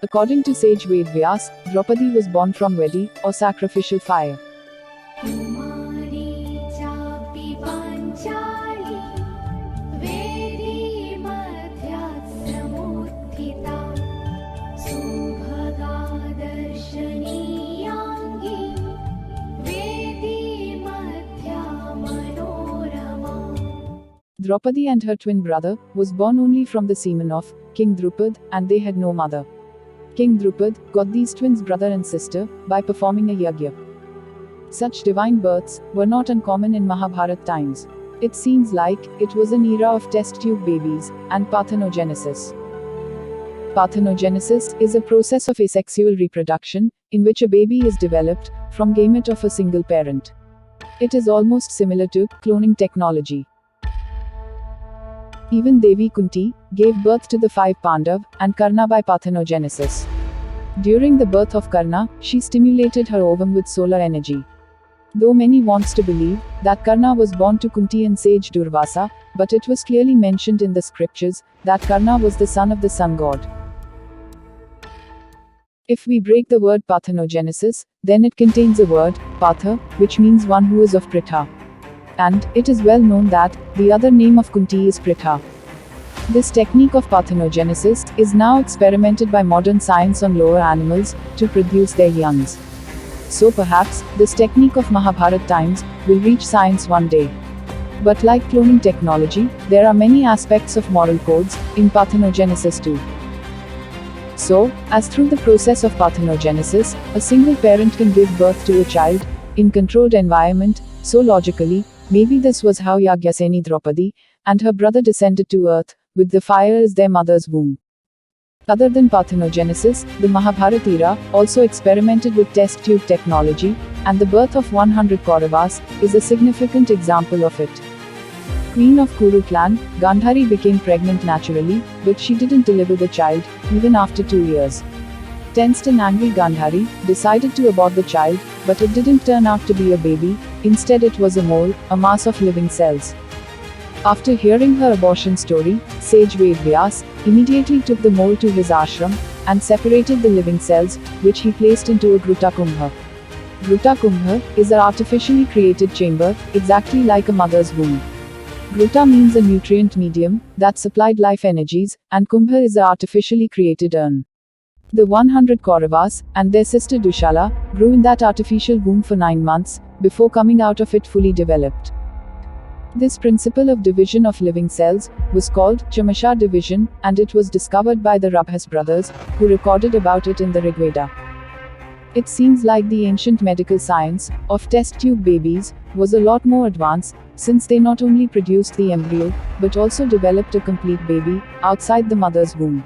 According to sage Vyas, Draupadi was born from Vedi, or sacrificial fire. Draupadi and her twin brother was born only from the semen of King Drupad, and they had no mother. King Drupad got these twins brother and sister by performing a yagya. Such divine births were not uncommon in Mahabharat times. It seems like it was an era of test tube babies and parthenogenesis. Parthenogenesis is a process of asexual reproduction in which a baby is developed from gamete of a single parent. It is almost similar to cloning technology. Even Devi Kunti gave birth to the 5 Pandav and Karna by parthenogenesis. During the birth of Karna, she stimulated her ovum with solar energy. Though many wants to believe that Karna was born to Kunti and sage Durvasa, but it was clearly mentioned in the scriptures that Karna was the son of the sun god. If we break the word parthenogenesis, then it contains a word, Partha, which means one who is of Pritha. And it is well known that the other name of Kunti is Pritha. This technique of parthenogenesis is now experimented by modern science on lower animals to produce their youngs. So perhaps this technique of Mahabharat times will reach science one day. But like cloning technology, there are many aspects of moral codes in parthenogenesis too. So, as through the process of parthenogenesis, a single parent can give birth to a child in controlled environment, so logically, maybe this was how Yagyaseni Draupadi and her brother descended to earth, with the fire as their mother's womb. Other than parthenogenesis, the Mahabharata era also experimented with test tube technology, and the birth of 100 Kauravas is a significant example of it. Queen of Kuru clan, Gandhari became pregnant naturally, but she didn't deliver the child, even after 2 years. Tensed and angry Gandhari decided to abort the child, but it didn't turn out to be a baby, instead it was a mole, a mass of living cells. After hearing her abortion story, sage Vyas immediately took the mole to his ashram, and separated the living cells, which he placed into a Gruta Kumbha. Gruta Kumbha is an artificially created chamber, exactly like a mother's womb. Gruta means a nutrient medium that supplied life energies, and Kumbha is an artificially created urn. The 100 Kauravas and their sister Dushala grew in that artificial womb for 9 months before coming out of it fully developed. This principle of division of living cells was called Chamasha division, and it was discovered by the Rabhas brothers, who recorded about it in the Rigveda. It seems like the ancient medical science of test tube babies was a lot more advanced, since they not only produced the embryo but also developed a complete baby outside the mother's womb.